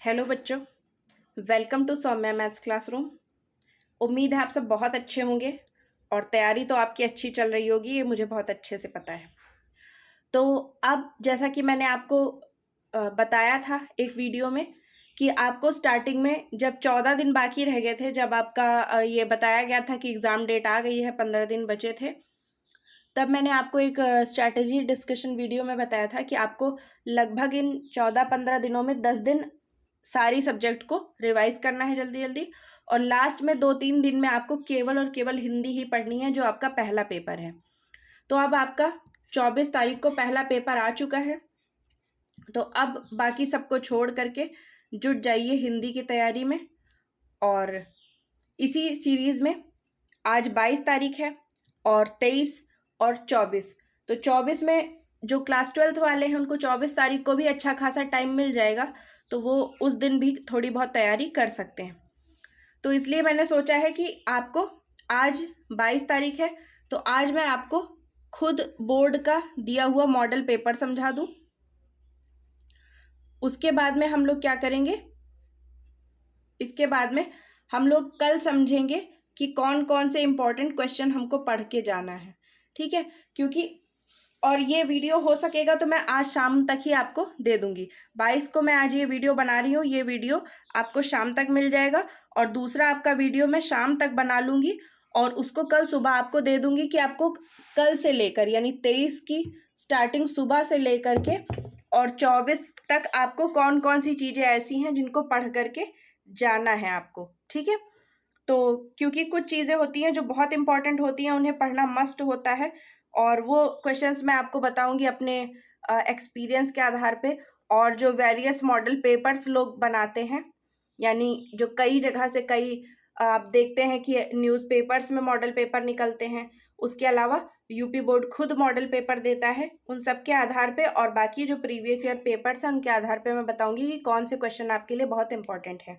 Hello बच्चों, welcome to Saumya maths classroom. उम्मीद है आप सब बहुत अच्छे होंगे और तैयारी तो आपकी अच्छी चल रही होगी, ये मुझे बहुत अच्छे से पता है। तो अब जैसा कि मैंने आपको बताया था एक वीडियो में कि आपको स्टार्टिंग में जब 14 दिन बाकी रह गए थे, जब आपका ये बताया गया था कि एग्ज़ाम डेट आ गई है, 15 दिन बचे थे, तब मैंने आपको एक स्ट्रैटेजी डिस्कशन वीडियो में बताया था कि आपको लगभग इन 14-15 दिनों में 10 दिन सारी सब्जेक्ट को रिवाइज करना है जल्दी जल्दी, और लास्ट में 2-3 दिन में आपको केवल और केवल हिंदी ही पढ़नी है, जो आपका पहला पेपर है। तो अब आपका 24 तारीख को पहला पेपर आ चुका है, तो अब बाकी सबको छोड़ करके जुट जाइए हिंदी की तैयारी में। और इसी सीरीज़ में आज 22 तारीख है और 23 और 24, तो 24 में जो क्लास 12th वाले हैं उनको 24 तारीख को भी अच्छा खासा टाइम मिल जाएगा, तो वो उस दिन भी थोड़ी बहुत तैयारी कर सकते हैं। तो इसलिए मैंने सोचा है कि आपको आज 22 तारीख है, तो आज मैं आपको खुद बोर्ड का दिया हुआ मॉडल पेपर समझा दूं। उसके बाद में हम लोग क्या करेंगे, इसके बाद में हम लोग कल समझेंगे कि कौन कौन से इम्पोर्टेंट क्वेश्चन हमको पढ़ के जाना है, ठीक है। क्योंकि और ये वीडियो हो सकेगा तो मैं आज शाम तक ही आपको दे दूंगी। 22 को मैं आज ये वीडियो बना रही हूँ, ये वीडियो आपको शाम तक मिल जाएगा, और दूसरा आपका वीडियो मैं शाम तक बना लूँगी और उसको कल सुबह आपको दे दूंगी कि आपको कल से लेकर यानी 23 की स्टार्टिंग सुबह से लेकर के और 24 तक आपको कौन कौन सी चीज़ें ऐसी हैं जिनको पढ़ करके जाना है आपको, ठीक है। तो क्योंकि कुछ चीज़ें होती हैं जो बहुत इंपॉर्टेंट होती हैं, उन्हें पढ़ना मस्ट होता है, और वो क्वेश्चंस मैं आपको बताऊंगी अपने एक्सपीरियंस के आधार पे। और जो वेरियस मॉडल पेपर्स लोग बनाते हैं, यानी जो कई जगह से कई आप देखते हैं कि न्यूज़पेपर्स में मॉडल पेपर निकलते हैं, उसके अलावा यूपी बोर्ड खुद मॉडल पेपर देता है, उन सब के आधार पे और बाकी जो प्रीवियस ईयर पेपर्स हैं उनके आधार पे मैं बताऊंगी कि कौन से क्वेश्चन आपके लिए बहुत इंपॉर्टेंट है।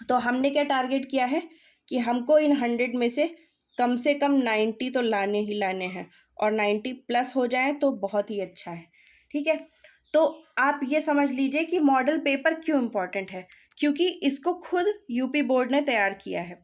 तो हमने क्या टारगेट किया है कि हमको इन 100 में से कम 90 तो लाने ही लाने हैं, और 90 प्लस हो जाए तो बहुत ही अच्छा है, ठीक है। तो आप ये समझ लीजिए कि मॉडल पेपर क्यों इम्पोर्टेंट है, क्योंकि इसको खुद यूपी बोर्ड ने तैयार किया है।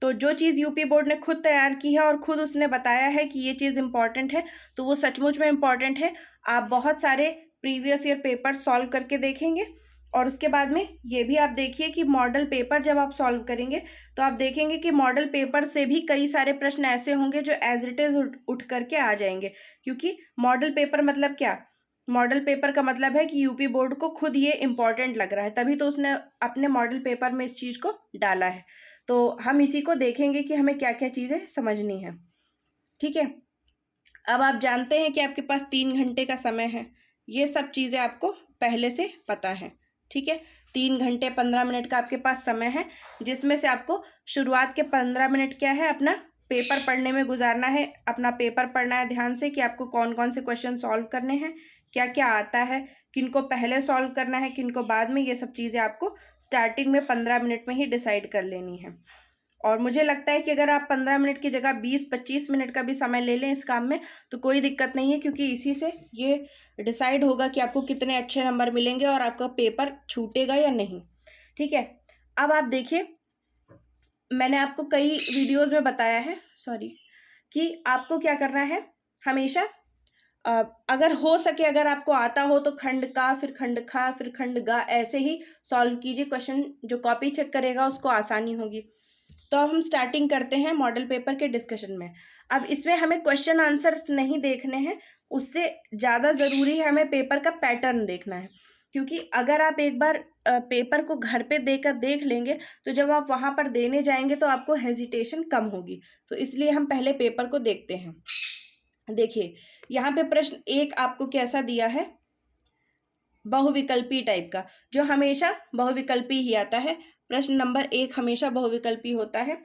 तो जो चीज़ यूपी बोर्ड ने खुद तैयार की है और खुद उसने बताया है कि ये चीज़ इम्पॉर्टेंट है, तो वो सचमुच में इम्पॉर्टेंट है। आप बहुत सारे प्रीवियस ईयर पेपर सॉल्व करके देखेंगे, और उसके बाद में ये भी आप देखिए कि मॉडल पेपर जब आप सॉल्व करेंगे तो आप देखेंगे कि मॉडल पेपर से भी कई सारे प्रश्न ऐसे होंगे जो एज इट इज उठ करके आ जाएंगे। क्योंकि मॉडल पेपर मतलब क्या, मॉडल पेपर का मतलब है कि यूपी बोर्ड को खुद ये इम्पोर्टेंट लग रहा है, तभी तो उसने अपने मॉडल पेपर में इस चीज़ को डाला है। तो हम इसी को देखेंगे कि हमें क्या क्या चीज़ें समझनी है, ठीक है। अब आप जानते हैं कि आपके पास 3 घंटे का समय है, ये सब चीज़ें आपको पहले से पता है, ठीक है। 3 घंटे 15 मिनट का आपके पास समय है, जिसमें से आपको शुरुआत के 15 मिनट क्या है अपना पेपर पढ़ने में गुजारना है। अपना पेपर पढ़ना है ध्यान से कि आपको कौन कौन से क्वेश्चन सॉल्व करने हैं, क्या क्या आता है, किनको पहले सॉल्व करना है किनको बाद में, ये सब चीज़ें आपको स्टार्टिंग में 15 मिनट में ही डिसाइड कर लेनी है। और मुझे लगता है कि अगर आप 15 मिनट की जगह 20-25 मिनट का भी समय ले लें इस काम में तो कोई दिक्कत नहीं है, क्योंकि इसी से ये डिसाइड होगा कि आपको कितने अच्छे नंबर मिलेंगे और आपका पेपर छूटेगा या नहीं, ठीक है। अब आप देखिए, मैंने आपको कई वीडियोस में बताया है कि आपको क्या करना है हमेशा, अगर हो सके, अगर आपको आता हो तो खंड का फिर खंड खा फिर खंड गा ऐसे ही सॉल्व कीजिए क्वेश्चन, जो कॉपी चेक करेगा उसको आसानी होगी। तो अब हम स्टार्टिंग करते हैं मॉडल पेपर के डिस्कशन में। अब इसमें हमें क्वेश्चन आंसर्स नहीं देखने हैं, उससे ज़्यादा ज़रूरी है हमें पेपर का पैटर्न देखना है। क्योंकि अगर आप एक बार पेपर को घर पे देकर देख लेंगे तो जब आप वहाँ पर देने जाएंगे तो आपको हेजिटेशन कम होगी। तो इसलिए हम पहले पेपर को देखते हैं। देखिए यहाँ पे प्रश्न 1 आपको कैसा दिया है, बहुविकल्पी टाइप का, जो हमेशा बहुविकल्पी ही आता है। प्रश्न नंबर 1 हमेशा बहुविकल्पी होता है।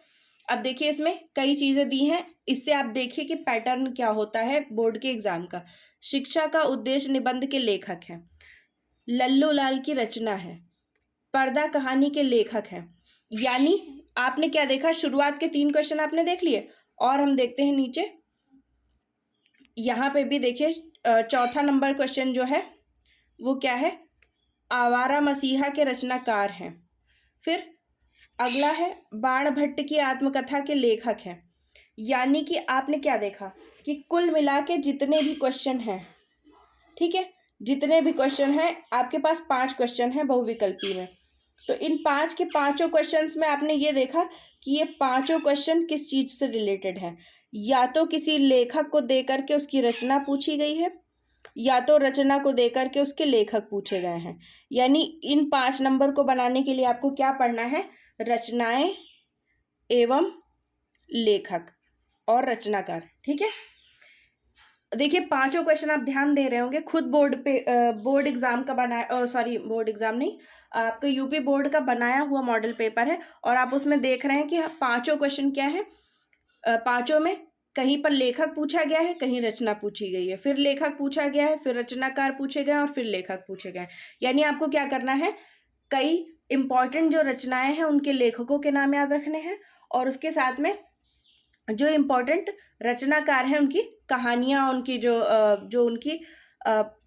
अब देखिए इसमें कई चीज़ें दी हैं, इससे आप देखिए कि पैटर्न क्या होता है बोर्ड के एग्जाम का। शिक्षा का उद्देश्य निबंध के लेखक हैं, लल्लू लाल की रचना है, पर्दा कहानी के लेखक हैं। यानी आपने क्या देखा, शुरुआत के 3 क्वेश्चन आपने देख लिए, और हम देखते हैं नीचे यहाँ पे भी देखिए चौथा नंबर क्वेश्चन जो है वो क्या है, आवारा मसीहा के रचनाकार हैं। फिर अगला है बाणभट्ट की आत्मकथा के लेखक हैं। यानी कि आपने क्या देखा कि कुल मिला के जितने भी क्वेश्चन हैं, ठीक है, जितने भी क्वेश्चन हैं आपके पास 5 क्वेश्चन हैं बहुविकल्पी में। तो इन 5 के पांचों क्वेश्चंस में आपने ये देखा कि ये पांचों क्वेश्चन किस चीज से रिलेटेड है। या तो किसी लेखक को देकर के उसकी रचना पूछी गई है, या तो रचना को देकर के उसके लेखक पूछे गए हैं। यानी इन 5 नंबर को बनाने के लिए आपको क्या पढ़ना है, रचनाएं एवं लेखक और रचनाकार। ठीक है, देखिए पांचों क्वेश्चन आप ध्यान दे रहे होंगे, खुद बोर्ड एग्जाम का बनाया, सॉरी बोर्ड एग्जाम नहीं, आपका यूपी बोर्ड का बनाया हुआ मॉडल पेपर है। और आप उसमें देख रहे हैं कि पांचों क्वेश्चन क्या है, पांचों में कहीं पर लेखक पूछा गया है, कहीं रचना पूछी गई है, फिर लेखक पूछा गया है, फिर रचनाकार पूछे गए और फिर लेखक पूछे गए। यानी आपको क्या करना है, कई इंपॉर्टेंट जो रचनाएं हैं उनके लेखकों के नाम याद रखने हैं, और उसके साथ में जो इम्पोर्टेंट रचनाकार हैं उनकी कहानियाँ, उनकी जो उनकी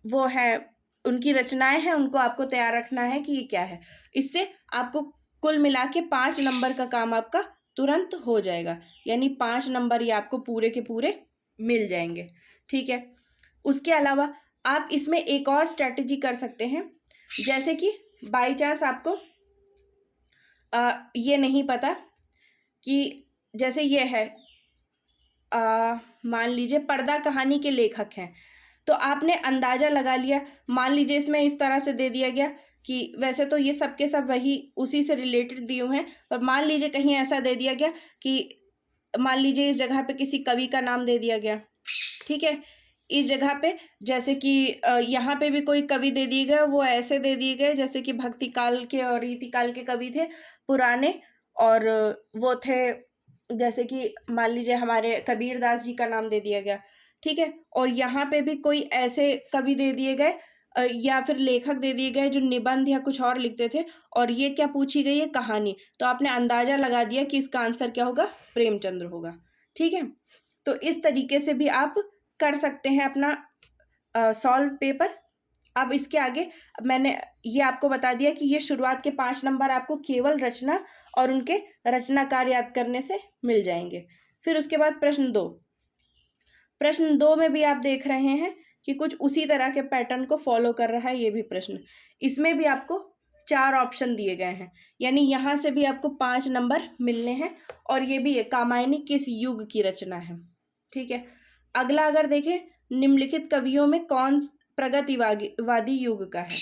वो है, उनकी रचनाएं हैं, उनको आपको तैयार रखना है कि ये क्या है। इससे आपको कुल मिला के 5 नंबर का काम आपका तुरंत हो जाएगा। यानी 5 नंबर ये आपको पूरे के पूरे मिल जाएंगे। ठीक है, उसके अलावा आप इसमें एक और स्ट्रैटेजी कर सकते हैं। जैसे कि बाई चांस आपको ये नहीं पता कि जैसे ये है, मान लीजिए पर्दा कहानी के लेखक हैं, तो आपने अंदाजा लगा लिया, मान लीजिए इसमें इस तरह से दे दिया गया कि वैसे तो ये सब के सब वही उसी से रिलेटेड दिए हुए हैं, पर मान लीजिए कहीं ऐसा दे दिया गया कि मान लीजिए इस जगह पे किसी कवि का नाम दे दिया गया। ठीक है, इस जगह पे जैसे कि यहाँ पे भी कोई कवि दे दिए गए, वो ऐसे दे दिए गए जैसे कि भक्ति काल के और रीति काल के कवि थे पुराने, और वो थे जैसे कि मान लीजिए हमारे कबीर दास जी का नाम दे दिया गया। ठीक है, और यहाँ पे भी कोई ऐसे कवि दे दिए गए या फिर लेखक दे दिए गए जो निबंध या कुछ और लिखते थे, और ये क्या पूछी गई है, कहानी। तो आपने अंदाजा लगा दिया कि इसका आंसर क्या होगा, प्रेमचंद्र होगा। ठीक है, तो इस तरीके से भी आप कर सकते हैं अपना सॉल्व पेपर। अब इसके आगे मैंने ये आपको बता दिया कि ये शुरुआत के 5 नंबर आपको केवल रचना और उनके रचनाकार याद करने से मिल जाएंगे। फिर उसके बाद प्रश्न 2 में भी आप देख रहे हैं कि कुछ उसी तरह के पैटर्न को फॉलो कर रहा है ये भी प्रश्न। इसमें भी आपको 4 ऑप्शन दिए गए हैं, यानी यहाँ से भी आपको 5 नंबर मिलने हैं। और ये भी है कामायनी किस युग की रचना है। ठीक है, अगला अगर देखें, निम्नलिखित कवियों में कौन प्रगतिवादी युग का है।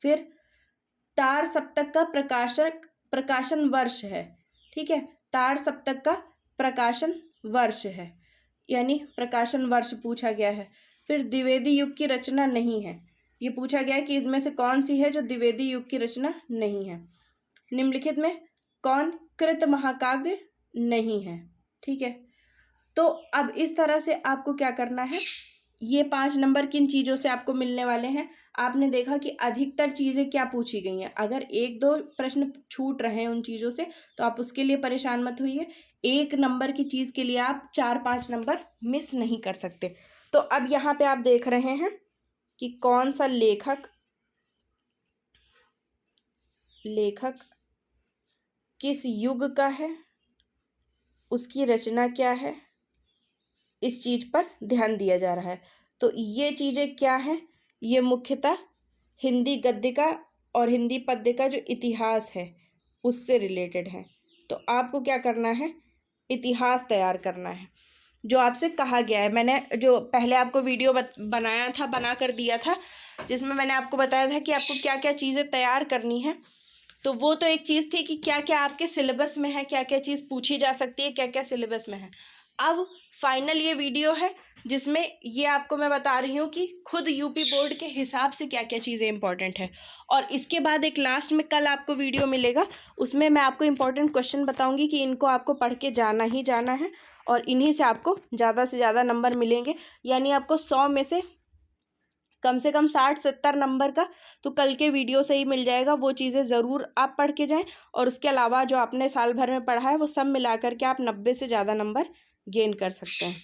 फिर तार सप्तक का प्रकाशन वर्ष है। ठीक है, तार सप्तक का प्रकाशन वर्ष है, यानी प्रकाशन वर्ष पूछा गया है। फिर द्विवेदी युग की रचना नहीं है, ये पूछा गया है कि इनमें से कौन सी है जो द्विवेदी युग की रचना नहीं है। निम्नलिखित में कौन कृत महाकाव्य नहीं है। ठीक है, तो अब इस तरह से आपको क्या करना है, ये 5 नंबर किन चीज़ों से आपको मिलने वाले हैं। आपने देखा कि अधिकतर चीज़ें क्या पूछी गई हैं। अगर 1-2 प्रश्न छूट रहे हैं उन चीज़ों से तो आप उसके लिए परेशान मत होइए। 1 नंबर की चीज़ के लिए आप 4-5 नंबर मिस नहीं कर सकते। तो अब यहाँ पे आप देख रहे हैं कि कौन सा लेखक किस युग का है, उसकी रचना क्या है, इस चीज़ पर ध्यान दिया जा रहा है। तो ये चीज़ें क्या हैं, ये मुख्यतः हिंदी गद्य का और हिंदी पद्य का जो इतिहास है उससे रिलेटेड है। तो आपको क्या करना है, इतिहास तैयार करना है जो आपसे कहा गया है। मैंने जो पहले आपको वीडियो बनाया था, बना कर दिया था, जिसमें मैंने आपको बताया था कि आपको क्या क्या चीज़ें तैयार करनी है। तो वो तो एक चीज़ थी कि क्या क्या आपके सिलेबस में है, क्या क्या चीज़ पूछी जा सकती है, क्या क्या सिलेबस में है। अब फाइनल ये वीडियो है जिसमें ये आपको मैं बता रही हूँ कि खुद यूपी बोर्ड के हिसाब से क्या क्या चीज़ें इंपॉर्टेंट है। और इसके बाद एक लास्ट में कल आपको वीडियो मिलेगा, उसमें मैं आपको इंपॉर्टेंट क्वेश्चन बताऊँगी कि इनको आपको पढ़ के जाना ही जाना है, और इन्हीं से आपको ज़्यादा से ज़्यादा नंबर मिलेंगे। यानी आपको 100 में से कम 60-70 नंबर का तो कल के वीडियो से ही मिल जाएगा। वो चीज़ें ज़रूर आप पढ़ के जाएँ, और उसके अलावा जो आपने साल भर में पढ़ा है वो सब मिला कर के आप 90 से ज़्यादा नंबर गेन कर सकते हैं।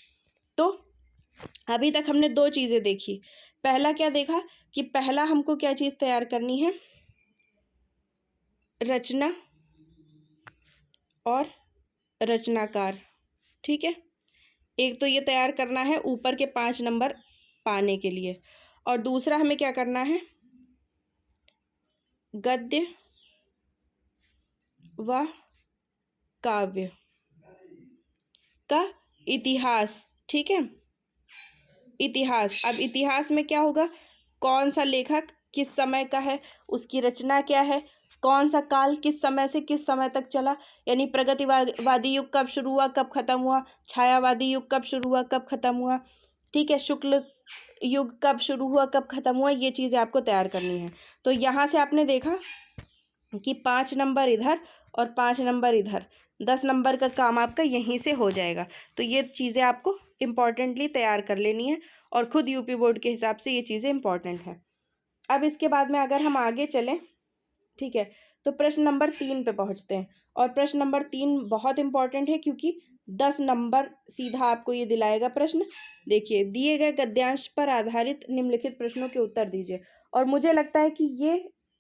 तो अभी तक हमने 2 चीज़ें देखी। पहला क्या देखा कि पहला हमको क्या चीज़ तैयार करनी है, रचना और रचनाकार। ठीक है, एक तो ये तैयार करना है ऊपर के 5 नंबर पाने के लिए, और दूसरा हमें क्या करना है, गद्य व काव्य का इतिहास। ठीक है, इतिहास। अब इतिहास में क्या होगा, कौन सा लेखक किस समय का है, उसकी रचना क्या है, कौन सा काल किस समय से किस समय तक चला, यानी प्रगतिवादी युग कब शुरू हुआ कब खत्म हुआ, छायावादी युग कब शुरू हुआ कब खत्म हुआ, ठीक है, शुक्ल युग कब शुरू हुआ कब खत्म हुआ, ये चीज़ें आपको तैयार करनी है। तो यहाँ से आपने देखा कि 5 नंबर इधर और 5 नंबर इधर, 10 नंबर का काम आपका यहीं से हो जाएगा। तो ये चीज़ें आपको इम्पॉर्टेंटली तैयार कर लेनी है, और ख़ुद यूपी बोर्ड के हिसाब से ये चीज़ें इम्पॉर्टेंट हैं। अब इसके बाद में अगर हम आगे चलें, ठीक है, तो प्रश्न नंबर 3 पे पहुंचते हैं। और प्रश्न नंबर 3 बहुत इंपॉर्टेंट है, क्योंकि 10 नंबर सीधा आपको ये दिलाएगा प्रश्न। देखिए, दिए गए गद्यांश पर आधारित निम्नलिखित प्रश्नों के उत्तर दीजिए। और मुझे लगता है कि ये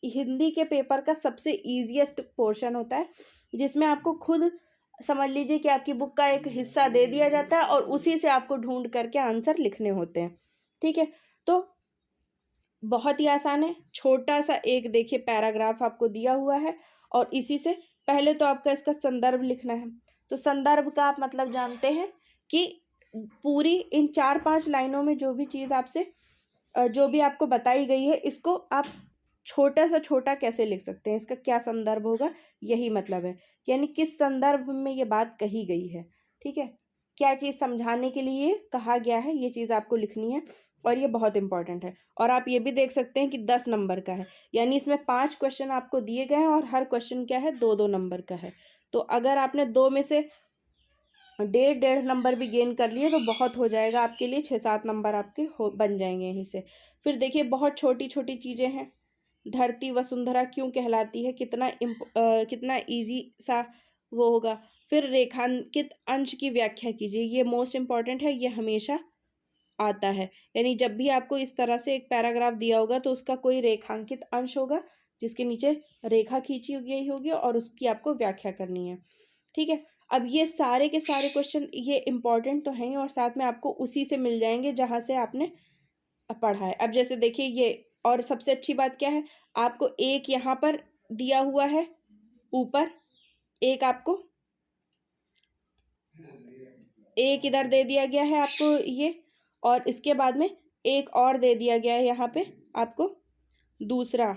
हिंदी के पेपर का सबसे ईजीएस्ट पोर्शन होता है, जिसमें आपको खुद समझ लीजिए कि आपकी बुक का एक हिस्सा दे दिया जाता है और उसी से आपको ढूंढ करके आंसर लिखने होते हैं। ठीक है, तो बहुत ही आसान है, छोटा सा एक देखिए पैराग्राफ आपको दिया हुआ है, और इसी से पहले तो आपका इसका संदर्भ लिखना है। तो संदर्भ का आप मतलब जानते हैं कि पूरी इन 4-5 लाइनों में जो भी चीज़ आपसे जो भी आपको बताई गई है, इसको आप छोटा से छोटा कैसे लिख सकते हैं, इसका क्या संदर्भ होगा, यही मतलब है, यानी किस संदर्भ में ये बात कही गई है। ठीक है, क्या चीज़ समझाने के लिए कहा गया है, ये चीज़ आपको लिखनी है, और ये बहुत इंपॉर्टेंट है। और आप ये भी देख सकते हैं कि 10 नंबर का है, यानी इसमें 5 क्वेश्चन आपको दिए गए हैं, और हर क्वेश्चन क्या है, 2-2 नंबर का है। तो अगर आपने 2 में से 1.5 नंबर भी गेन कर लिए तो बहुत हो जाएगा आपके लिए, 6-7 नंबर आपके बन जाएंगे यहीं से। फिर देखिए, बहुत छोटी छोटी चीज़ें हैं। धरती वसुंधरा क्यों कहलाती है, कितना ईजी सा वो होगा। फिर रेखांकित अंश की व्याख्या कीजिए, ये मोस्ट इम्पॉर्टेंट है, ये हमेशा आता है। यानी जब भी आपको इस तरह से एक पैराग्राफ दिया होगा तो उसका कोई रेखांकित अंश होगा जिसके नीचे रेखा खींची गई होगी, और उसकी आपको व्याख्या करनी है। ठीक है, अब ये सारे के सारे क्वेश्चन ये इम्पॉर्टेंट तो हैं, और साथ में आपको उसी से मिल जाएंगे जहाँ से आपने पढ़ा है। अब जैसे देखिए ये, और सबसे अच्छी बात क्या है, आपको एक यहाँ पर दिया हुआ है ऊपर, एक आपको एक इधर दे दिया गया है आपको ये, और इसके बाद में एक और दे दिया गया है यहाँ पे आपको दूसरा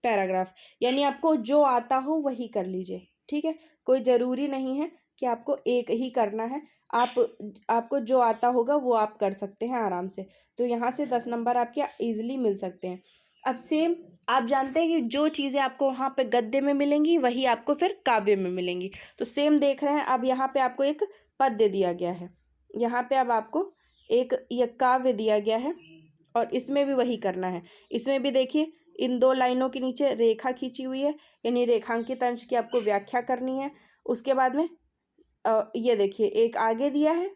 पैराग्राफ। यानी आपको जो आता हो वही कर लीजिए। ठीक है, कोई ज़रूरी नहीं है कि आपको एक ही करना है, आपको जो आता होगा वो आप कर सकते हैं आराम से। तो यहाँ से 10 नंबर आपके ईजिली मिल सकते हैं। अब सेम आप जानते हैं कि जो चीज़ें आपको वहाँ पे गद्य में मिलेंगी वही आपको फिर काव्य में मिलेंगी। तो सेम देख रहे हैं, अब यहाँ पे आपको एक पद्य दिया गया है, यहाँ पे अब आपको एक ये काव्य दिया गया है, और इसमें भी वही करना है। इसमें भी देखिए, इन 2 लाइनों के नीचे रेखा खींची हुई है, यानी रेखांकित अंश की आपको व्याख्या करनी है। उसके बाद में ये देखिए एक आगे दिया है,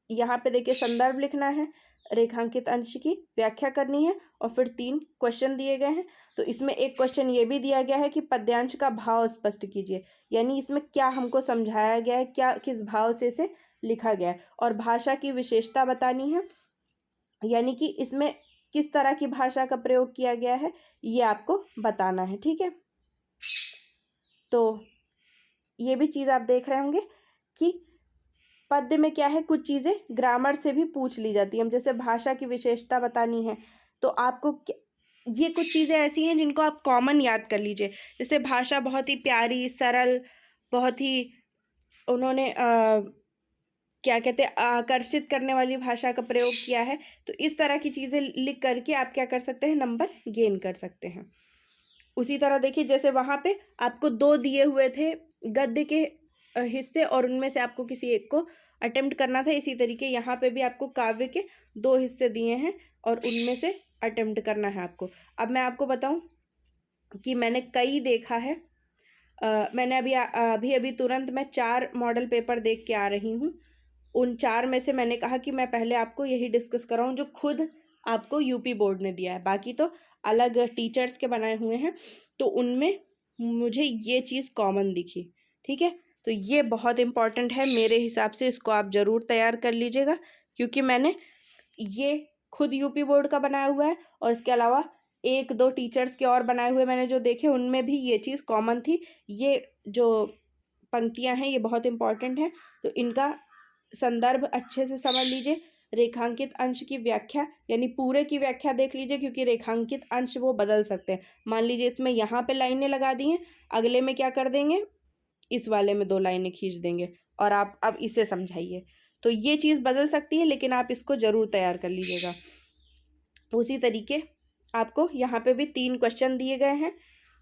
यहाँ पे देखिए संदर्भ लिखना है, रेखांकित अंश की व्याख्या करनी है, और फिर 3 क्वेश्चन दिए गए हैं। तो इसमें एक क्वेश्चन ये भी दिया गया है कि पद्यांश का भाव स्पष्ट कीजिए, यानी इसमें क्या हमको समझाया गया है, क्या किस भाव से इसे लिखा गया है। और भाषा की विशेषता बतानी है, यानी कि इसमें किस तरह की भाषा का प्रयोग किया गया है, ये आपको बताना है। ठीक है, तो ये भी चीज़ आप देख रहे होंगे कि पद्य में क्या है, कुछ चीज़ें ग्रामर से भी पूछ ली जाती हैं। जैसे भाषा की विशेषता बतानी है, तो आपको ये कुछ चीज़ें ऐसी हैं जिनको आप कॉमन याद कर लीजिए। जैसे भाषा बहुत ही प्यारी, सरल, बहुत ही उन्होंने क्या कहते हैं, आकर्षित करने वाली भाषा का प्रयोग किया है। तो इस तरह की चीज़ें लिख करके आप क्या कर सकते हैं, नंबर गेन कर सकते हैं। उसी तरह देखिए, जैसे वहाँ पे आपको 2 दिए हुए थे गद्य के हिस्से, और उनमें से आपको किसी एक को अटेम्प्ट करना था। इसी तरीके यहाँ पे भी आपको काव्य के 2 हिस्से दिए हैं, और उनमें से अटेम्प्ट करना है आपको। अब मैं आपको बताऊं कि मैंने कई देखा है, मैंने अभी तुरंत मैं 4 मॉडल पेपर देख के आ रही हूँ। उन 4 में से मैंने कहा कि मैं पहले आपको यही डिस्कस कराऊँ जो खुद आपको यूपी बोर्ड ने दिया है, बाकी तो अलग टीचर्स के बनाए हुए हैं, तो उनमें मुझे ये चीज़ कॉमन दिखी। ठीक है, तो ये बहुत इम्पॉर्टेंट है मेरे हिसाब से, इसको आप ज़रूर तैयार कर लीजिएगा, क्योंकि मैंने ये खुद यूपी बोर्ड का बनाया हुआ है और इसके अलावा एक दो टीचर्स के और बनाए हुए मैंने जो देखे उनमें भी ये चीज़ कॉमन थी। ये जो पंक्तियां हैं ये बहुत इंपॉर्टेंट हैं, तो इनका संदर्भ अच्छे से समझ लीजिए। रेखांकित अंश की व्याख्या यानी पूरे की व्याख्या देख लीजिए, क्योंकि रेखांकित अंश वो बदल सकते हैं। मान लीजिए इसमें यहाँ पे लाइनें लगा दी हैं, अगले में क्या कर देंगे, इस वाले में 2 लाइनें खींच देंगे और आप अब इसे समझाइए। तो ये चीज़ बदल सकती है, लेकिन आप इसको ज़रूर तैयार कर लीजिएगा। उसी तरीके आपको यहाँ पे भी 3 क्वेश्चन दिए गए हैं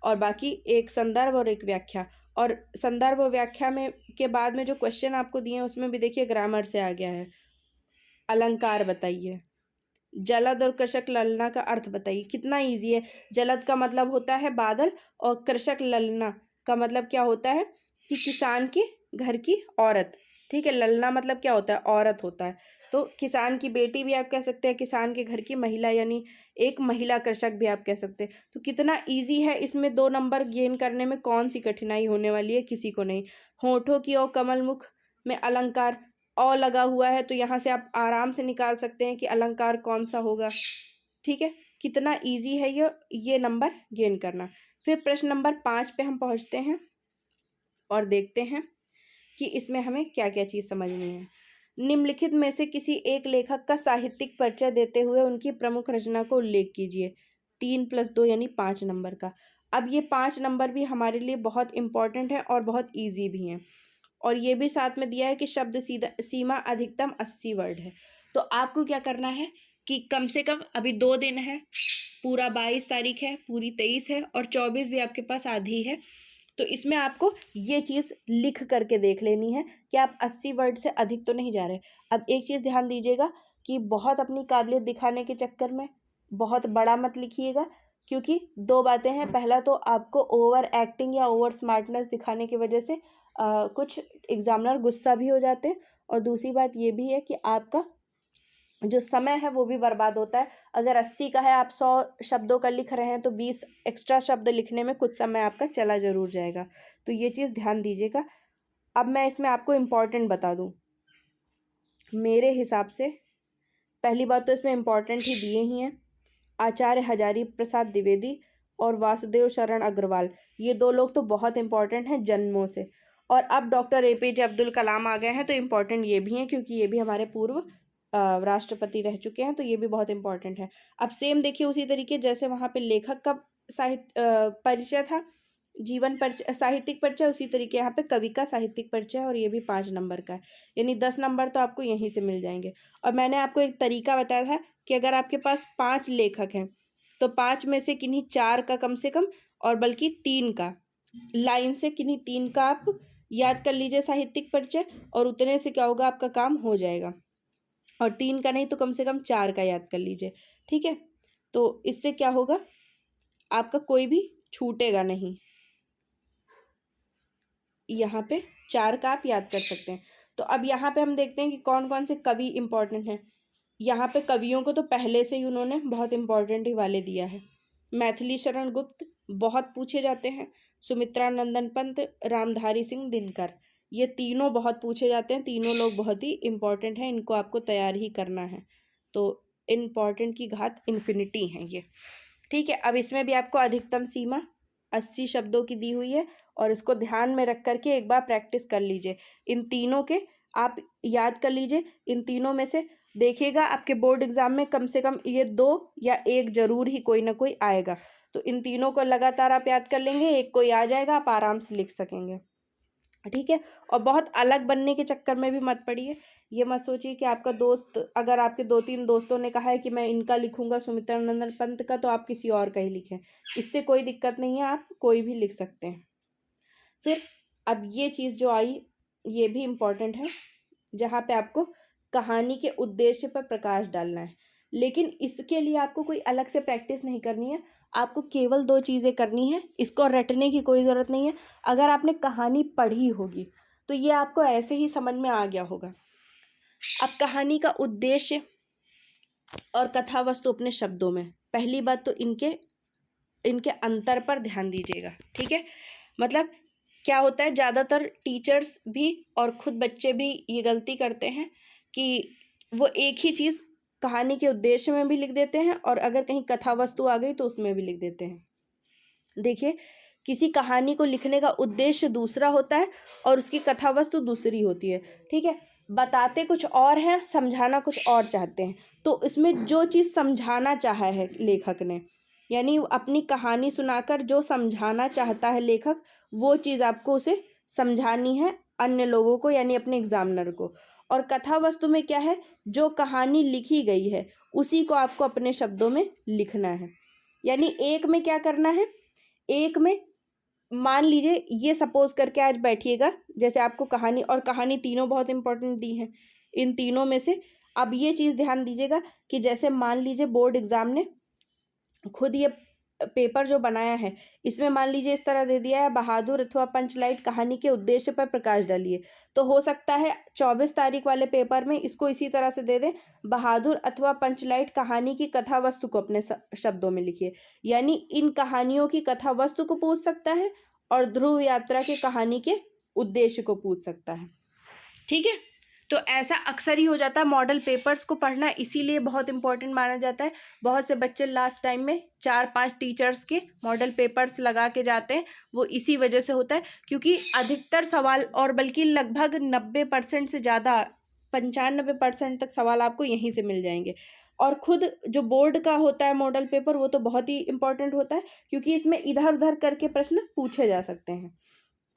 और बाकी एक संदर्भ और एक व्याख्या। और संदर्भ और व्याख्या में के बाद में जो क्वेश्चन आपको दिए हैं उसमें भी देखिए ग्रामर से आ गया है। अलंकार बताइए, जलद और कृषक ललना का अर्थ बताइए। कितना इजी है। जलद का मतलब होता है बादल और कृषक ललना का मतलब क्या होता है कि किसान के घर की औरत। ठीक है, ललना मतलब क्या होता है, औरत होता है। तो किसान की बेटी भी आप कह सकते हैं, किसान के घर की महिला यानी एक महिला कृषक भी आप कह सकते हैं। तो कितना इजी है, इसमें 2 नंबर गेन करने में कौन सी कठिनाई होने वाली है, किसी को नहीं। होठों की और कमल मुख में अलंकार और लगा हुआ है, तो यहाँ से आप आराम से निकाल सकते हैं कि अलंकार कौन सा होगा। ठीक है, कितना इजी है ये नंबर गेन करना। फिर प्रश्न नंबर 5 पे हम पहुँचते हैं और देखते हैं कि इसमें हमें क्या क्या चीज़ समझनी है। निम्नलिखित में से किसी एक लेखक का साहित्यिक परिचय देते हुए उनकी प्रमुख रचना को उल्लेख कीजिए। 3 + 2 यानी 5 नंबर का। अब ये 5 नंबर भी हमारे लिए बहुत इंपॉर्टेंट है और बहुत ईजी भी हैं। और ये भी साथ में दिया है कि शब्द सीमा अधिकतम 80 वर्ड है। तो आपको क्या करना है कि कम से कम अभी 2 दिन है, पूरा 22 तारीख है, पूरी 23 है और 24 भी आपके पास आधी है। तो इसमें आपको ये चीज़ लिख करके देख लेनी है कि आप 80 वर्ड से अधिक तो नहीं जा रहे। अब एक चीज़ ध्यान दीजिएगा कि बहुत अपनी काबिलियत दिखाने के चक्कर में बहुत बड़ा मत लिखिएगा, क्योंकि 2 बातें हैं। पहला तो आपको ओवर एक्टिंग या ओवर स्मार्टनेस दिखाने की वजह से कुछ एग्जामिनर गुस्सा भी हो जाते हैं, और दूसरी बात ये भी है कि आपका जो समय है वो भी बर्बाद होता है। अगर 80 का है, आप 100 शब्दों का लिख रहे हैं, तो 20 एक्स्ट्रा शब्द लिखने में कुछ समय आपका चला ज़रूर जाएगा। तो ये चीज़ ध्यान दीजिएगा। अब मैं इसमें आपको इम्पॉर्टेंट बता दूं, मेरे हिसाब से पहली बात तो इसमें इम्पॉर्टेंट ही दिए ही हैं। आचार्य हजारी प्रसाद द्विवेदी और वासुदेव शरण अग्रवाल, ये 2 लोग तो बहुत इंपॉर्टेंट हैं जन्मों से। और अब डॉक्टर APJ अब्दुल कलाम आ गए हैं, तो इम्पॉर्टेंट ये भी हैं, क्योंकि ये भी हमारे पूर्व राष्ट्रपति रह चुके हैं, तो ये भी बहुत इंपॉर्टेंट है। अब सेम देखिए उसी तरीके जैसे वहाँ पे लेखक का साहित्य परिचय था, जीवन परिचय, साहित्यिक परिचय, उसी तरीके यहाँ पे कवि का साहित्यिक परिचय, और ये भी 5 नंबर का है, यानी 10 नंबर तो आपको यहीं से मिल जाएंगे। और मैंने आपको एक तरीका बताया था कि अगर आपके पास 5 लेखक हैं तो 5 में से किन्हीं 4 का कम से कम, और बल्कि 3 का, लाइन से किन्हीं 3 का आप याद कर लीजिए साहित्यिक परिचय, और उतने से क्या होगा, आपका काम हो जाएगा। और 3 का नहीं तो कम से कम 4 का याद कर लीजिए। ठीक है, तो इससे क्या होगा, आपका कोई भी छूटेगा नहीं। यहाँ पे 4 का आप याद कर सकते हैं। तो अब यहाँ पे हम देखते हैं कि कौन कौन से कवि इंपॉर्टेंट हैं। यहाँ पे कवियों को तो पहले से ही उन्होंने बहुत इंपॉर्टेंट ही वाले दिया है। मैथिली शरण गुप्त बहुत पूछे जाते हैं, सुमित्रा नंदन पंत, रामधारी सिंह दिनकर, ये तीनों बहुत पूछे जाते हैं। तीनों लोग बहुत ही इंपॉर्टेंट हैं, इनको आपको तैयार ही करना है। तो इम्पॉर्टेंट की घात इन्फिनिटी है ये। ठीक है, अब इसमें भी आपको अधिकतम सीमा 80 शब्दों की दी हुई है, और इसको ध्यान में रख करके एक बार प्रैक्टिस कर लीजिए। इन तीनों के आप याद कर लीजिए। इन तीनों में से देखिएगा आपके बोर्ड एग्जाम में कम से कम ये 2 या 1 जरूर ही कोई ना कोई आएगा। तो इन तीनों को लगातार आप याद कर लेंगे, एक कोई आ जाएगा, आप आराम से लिख सकेंगे। ठीक है, और बहुत अलग बनने के चक्कर में भी मत पड़िए। ये मत सोचिए कि आपका दोस्त, अगर आपके 2-3 दोस्तों ने कहा है कि मैं इनका लिखूंगा सुमित्रा नंदन पंत का, तो आप किसी और का ही लिखें, इससे कोई दिक्कत नहीं है, आप कोई भी लिख सकते हैं। फिर अब ये चीज़ जो आई ये भी इम्पॉर्टेंट है, जहाँ पे आपको कहानी के उद्देश्य पर प्रकाश डालना है। लेकिन इसके लिए आपको कोई अलग से प्रैक्टिस नहीं करनी है, आपको केवल 2 चीज़ें करनी है, इसको रटने की कोई ज़रूरत नहीं है। अगर आपने कहानी पढ़ी होगी तो ये आपको ऐसे ही समझ में आ गया होगा। अब कहानी का उद्देश्य और कथा वस्तु अपने शब्दों में। पहली बात तो इनके अंतर पर ध्यान दीजिएगा, ठीक है। मतलब क्या होता है, ज़्यादातर टीचर्स भी और खुद बच्चे भी ये गलती करते हैं कि वो एक ही चीज़ कहानी के उद्देश्य में भी लिख देते हैं और अगर कहीं कथा वस्तु आ गई तो उसमें भी लिख देते हैं। देखिए, किसी कहानी को लिखने का उद्देश्य दूसरा होता है और उसकी कथा वस्तु दूसरी होती है, ठीक है। बताते कुछ और हैं, समझाना कुछ और चाहते हैं। तो इसमें जो चीज़ समझाना चाहा है लेखक ने, यानी अपनी कहानी सुनाकर जो समझाना चाहता है लेखक, वो चीज़ आपको उसे समझानी है अन्य लोगों को, यानी अपने एग्जामिनर को। और कथा वस्तु में क्या है, जो कहानी लिखी गई है उसी को आपको अपने शब्दों में लिखना है। यानी एक में क्या करना है, एक में मान लीजिए, ये सपोज करके आज बैठिएगा, जैसे आपको कहानी और कहानी तीनों बहुत इंपॉर्टेंट दी हैं, इन तीनों में से अब ये चीज़ ध्यान दीजिएगा कि जैसे मान लीजिए बोर्ड एग्ज़ाम ने खुद ये पेपर जो बनाया है, इसमें मान लीजिए इस तरह दे दिया है, बहादुर अथवा पंचलाइट कहानी के उद्देश्य पर प्रकाश डालिए। तो हो सकता है 24 तारीख वाले पेपर में इसको इसी तरह से दे दें, बहादुर अथवा पंचलाइट कहानी की कथा वस्तु को अपने शब्दों में लिखिए। यानी इन कहानियों की कथा वस्तु को पूछ सकता है और ध्रुव यात्रा की कहानी के उद्देश्य को पूछ सकता है, ठीक है। तो ऐसा अक्सर ही हो जाता है। मॉडल पेपर्स को पढ़ना इसीलिए बहुत इंपॉर्टेंट माना जाता है। बहुत से बच्चे लास्ट टाइम में 4-5 टीचर्स के मॉडल पेपर्स लगा के जाते हैं, वो इसी वजह से होता है, क्योंकि अधिकतर सवाल और बल्कि लगभग 90% से ज़्यादा 95% तक सवाल आपको यहीं से मिल जाएंगे। और खुद जो बोर्ड का होता है मॉडल पेपर, वो तो बहुत ही इंपॉर्टेंट होता है, क्योंकि इसमें इधर उधर करके प्रश्न पूछे जा सकते हैं,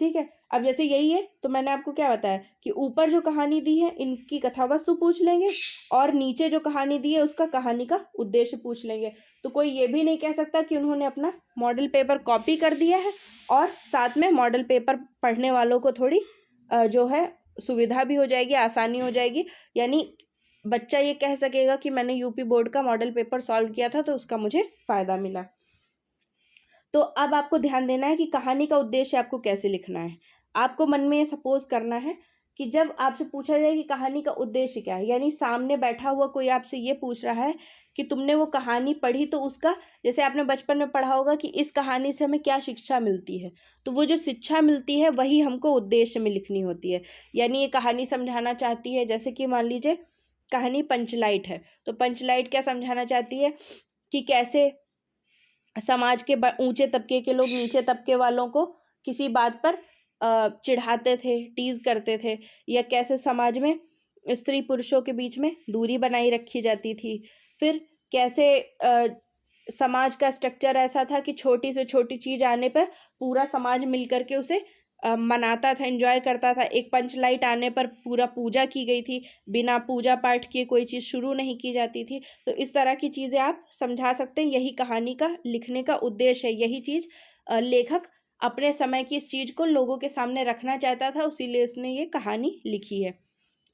ठीक है। अब जैसे यही है, तो मैंने आपको क्या बताया कि ऊपर जो कहानी दी है इनकी कथा वस्तु पूछ लेंगे और नीचे जो कहानी दी है उसका कहानी का उद्देश्य पूछ लेंगे। तो कोई ये भी नहीं कह सकता कि उन्होंने अपना मॉडल पेपर कॉपी कर दिया है और साथ में मॉडल पेपर पढ़ने वालों को थोड़ी जो है सुविधा भी हो जाएगी, आसानी हो जाएगी। यानी बच्चा ये कह सकेगा कि मैंने यूपी बोर्ड का मॉडल पेपर सॉल्व किया था तो उसका मुझे फ़ायदा मिला। तो अब आपको ध्यान देना है कि कहानी का उद्देश्य आपको कैसे लिखना है। आपको मन में ये सपोज करना है कि जब आपसे पूछा जाए कि कहानी का उद्देश्य क्या है, यानी सामने बैठा हुआ कोई आपसे ये पूछ रहा है कि तुमने वो कहानी पढ़ी, तो उसका, जैसे आपने बचपन में पढ़ा होगा कि इस कहानी से हमें क्या शिक्षा मिलती है, तो वो जो शिक्षा मिलती है वही हमको उद्देश्य में लिखनी होती है। यानी ये कहानी समझाना चाहती है, जैसे कि मान लीजिए कहानी पंचलाइट है, तो पंचलाइट क्या समझाना चाहती है कि कैसे समाज के ऊंचे तबके के लोग नीचे तबके वालों को किसी बात पर चिढ़ाते थे, टीज करते थे, या कैसे समाज में स्त्री पुरुषों के बीच में दूरी बनाई रखी जाती थी। फिर कैसे समाज का स्ट्रक्चर ऐसा था कि छोटी से छोटी चीज़ आने पर पूरा समाज मिलकर के उसे मनाता था, एंजॉय करता था। एक पंचलाइट आने पर पूरा पूजा की गई थी, बिना पूजा पाठ किए कोई चीज़ शुरू नहीं की जाती थी। तो इस तरह की चीज़ें आप समझा सकते हैं। यही कहानी का लिखने का उद्देश्य है, यही चीज़ लेखक अपने समय की इस चीज़ को लोगों के सामने रखना चाहता था, इसीलिए उसने ये कहानी लिखी है,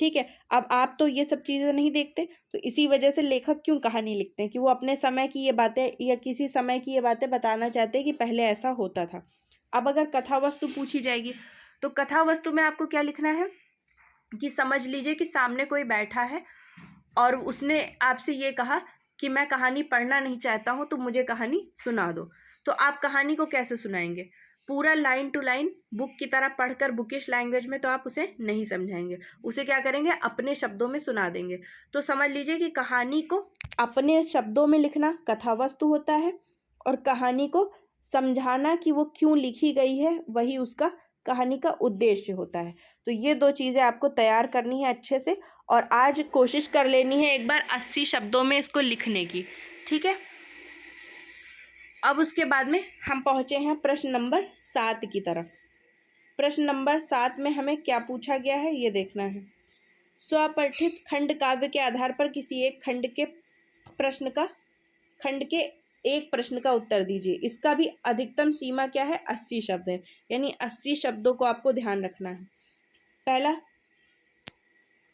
ठीक है। अब आप तो ये सब चीज़ें नहीं देखते, तो इसी वजह से लेखक क्यों कहानी लिखते हैं कि वो अपने समय की ये बातें या किसी समय की ये बातें बताना चाहते हैं कि पहले ऐसा होता था। अब अगर कथा वस्तु पूछी जाएगी, तो कथा वस्तु में आपको क्या लिखना है कि समझ लीजिए कि सामने कोई बैठा है और उसने आपसे ये कहा कि मैं कहानी पढ़ना नहीं चाहता हूँ, तो मुझे कहानी सुना दो। तो आप कहानी को कैसे सुनाएंगे? पूरा लाइन टू लाइन बुक की तरह पढ़कर बुकिश लैंग्वेज में तो आप उसे नहीं समझाएंगे, उसे क्या करेंगे, अपने शब्दों में सुना देंगे। तो समझ लीजिए कि कहानी को अपने शब्दों में लिखना कथा वस्तु होता है और कहानी को समझाना कि वो क्यों लिखी गई है वही उसका कहानी का उद्देश्य होता है। तो ये दो चीज़ें आपको तैयार करनी है अच्छे से, और आज कोशिश कर लेनी है एक बार 80 शब्दों में इसको लिखने की, ठीक है। अब उसके बाद में हम पहुँचे हैं प्रश्न नंबर 7 की तरफ। प्रश्न नंबर 7 में हमें क्या पूछा गया है ये देखना है। स्वपठित खंड काव्य के आधार पर किसी एक खंड के एक प्रश्न का उत्तर दीजिए। इसका भी अधिकतम सीमा क्या है, 80 शब्द है, यानी 80 शब्दों को आपको ध्यान रखना है। पहला,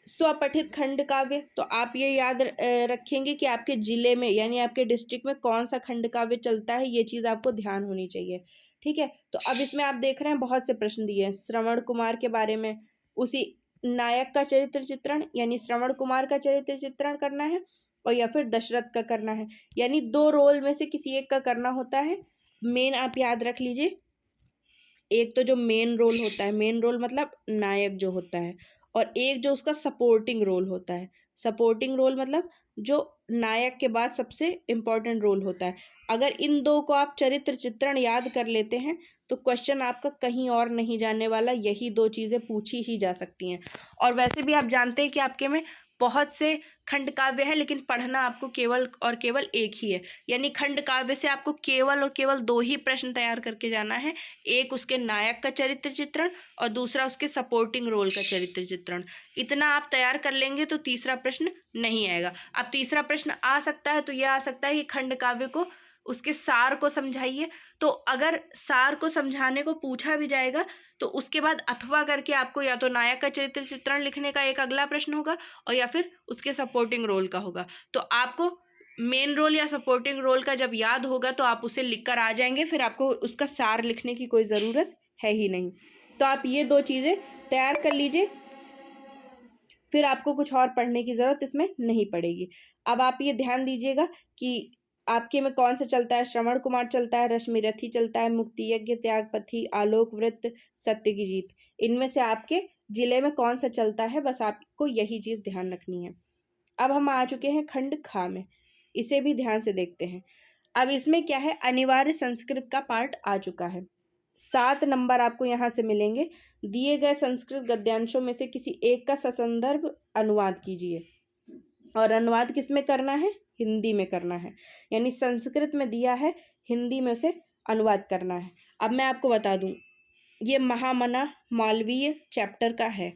स्वपठित खंड काव्य, तो आप ये याद रखेंगे कि आपके ज़िले में यानी आपके डिस्ट्रिक्ट में कौन सा खंड काव्य चलता है, ये चीज़ आपको ध्यान होनी चाहिए, ठीक है। तो अब इसमें आप देख रहे हैं बहुत से प्रश्न दिए हैं श्रवण कुमार के बारे में, उसी नायक का चरित्र चित्रण यानी श्रवण कुमार का चरित्र चित्रण करना है, और या फिर दशरथ का करना है, यानी 2 रोल में से किसी एक का करना होता है। मेन आप याद रख लीजिए, एक तो जो मेन रोल होता है, मेन रोल मतलब नायक जो होता है, और एक जो उसका सपोर्टिंग रोल होता है। सपोर्टिंग रोल मतलब जो नायक के बाद सबसे इम्पोर्टेंट रोल होता है। अगर इन दो को आप चरित्र चित्रण याद कर लेते हैं तो क्वेश्चन आपका कहीं और नहीं जाने वाला, यही 2 चीज़ें पूछी ही जा सकती हैं। और वैसे भी आप जानते हैं कि आपके में बहुत से खंड काव्य है, लेकिन पढ़ना आपको केवल और केवल एक ही है, यानी खंड काव्य से आपको केवल और केवल 2 ही प्रश्न तैयार करके जाना है, एक उसके नायक का चरित्र चित्रण और दूसरा उसके सपोर्टिंग रोल का चरित्र चित्रण। इतना आप तैयार कर लेंगे तो तीसरा प्रश्न नहीं आएगा। अब तीसरा प्रश्न आ सकता है तो यह आ सकता है कि खंड काव्य को उसके सार को समझाइए। तो अगर सार को समझाने को पूछा भी जाएगा तो उसके बाद अथवा करके आपको या तो नायक का चरित्र चित्रण लिखने का एक अगला प्रश्न होगा और या फिर उसके सपोर्टिंग रोल का होगा। तो आपको मेन रोल या सपोर्टिंग रोल का जब याद होगा तो आप उसे लिख कर आ जाएंगे, फिर आपको उसका सार लिखने की कोई ज़रूरत है ही नहीं। तो आप ये 2 चीज़ें तैयार कर लीजिए, फिर आपको कुछ और पढ़ने की ज़रूरत इसमें नहीं पड़ेगी। अब आप ये ध्यान दीजिएगा कि आपके में कौन सा चलता है, श्रवण कुमार चलता है, रश्मि रथी चलता है, मुक्ति यज्ञ, त्यागपथी, आलोक वृत्त, सत्य की जीत। इनमें से आपके जिले में कौन सा चलता है, बस आपको यही चीज़ ध्यान रखनी है। अब हम आ चुके हैं खंड खा में, इसे भी ध्यान से देखते हैं। अब इसमें क्या है, अनिवार्य संस्कृत का पार्ट आ चुका है। 7 नंबर आपको यहाँ से मिलेंगे। दिए गए संस्कृत गद्यांशों में से किसी एक का ससंदर्भ अनुवाद कीजिए, और अनुवाद किस में करना है, हिंदी में करना है, यानी संस्कृत में दिया है, हिंदी में उसे अनुवाद करना है। अब मैं आपको बता दूं, ये महामना मालवीय चैप्टर का है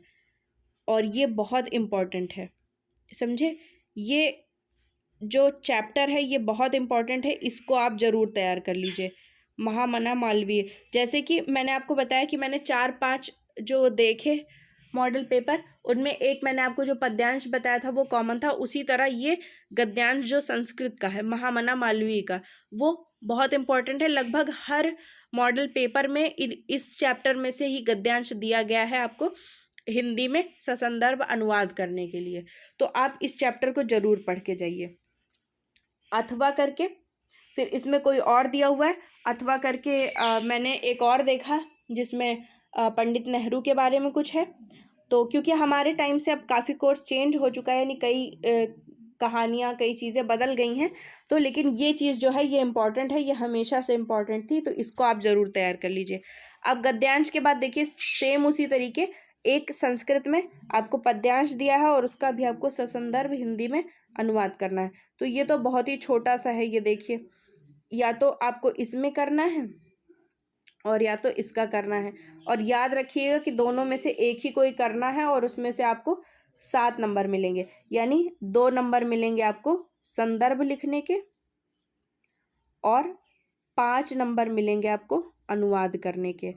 और ये बहुत इम्पोर्टेंट है, समझे। ये जो चैप्टर है ये बहुत इम्पोर्टेंट है, इसको आप ज़रूर तैयार कर लीजिए। महामना मालवीय, जैसे कि मैंने आपको बताया कि मैंने 4-5 जो देखे मॉडल पेपर, उनमें एक मैंने आपको जो पद्यांश बताया था वो कॉमन था, उसी तरह ये गद्यांश जो संस्कृत का है महामना मालवीय का, वो बहुत इम्पोर्टेंट है। लगभग हर मॉडल पेपर में इस चैप्टर में से ही गद्यांश दिया गया है आपको हिंदी में ससंदर्भ अनुवाद करने के लिए। तो आप इस चैप्टर को ज़रूर पढ़ के जाइए। अथवा करके फिर इसमें कोई और दिया हुआ है, अथवा करके मैंने एक और देखा जिसमें पंडित नेहरू के बारे में कुछ है। तो क्योंकि हमारे टाइम से अब काफ़ी कोर्स चेंज हो चुका है, यानी कई कहानियाँ कई चीज़ें बदल गई हैं, तो लेकिन ये चीज़ जो है ये इम्पॉर्टेंट है, ये हमेशा से इम्पॉर्टेंट थी, तो इसको आप ज़रूर तैयार कर लीजिए। अब गद्यांश के बाद देखिए सेम उसी तरीके एक संस्कृत में आपको पद्यांश दिया है और उसका भी आपको ससंदर्भ हिंदी में अनुवाद करना है। तो ये तो बहुत ही छोटा सा है, ये देखिए, या तो आपको इसमें करना है और या तो इसका करना है, और याद रखिएगा कि दोनों में से एक ही कोई करना है और उसमें से आपको 7 नंबर मिलेंगे, यानी 2 नंबर मिलेंगे आपको संदर्भ लिखने के और 5 नंबर मिलेंगे आपको अनुवाद करने के।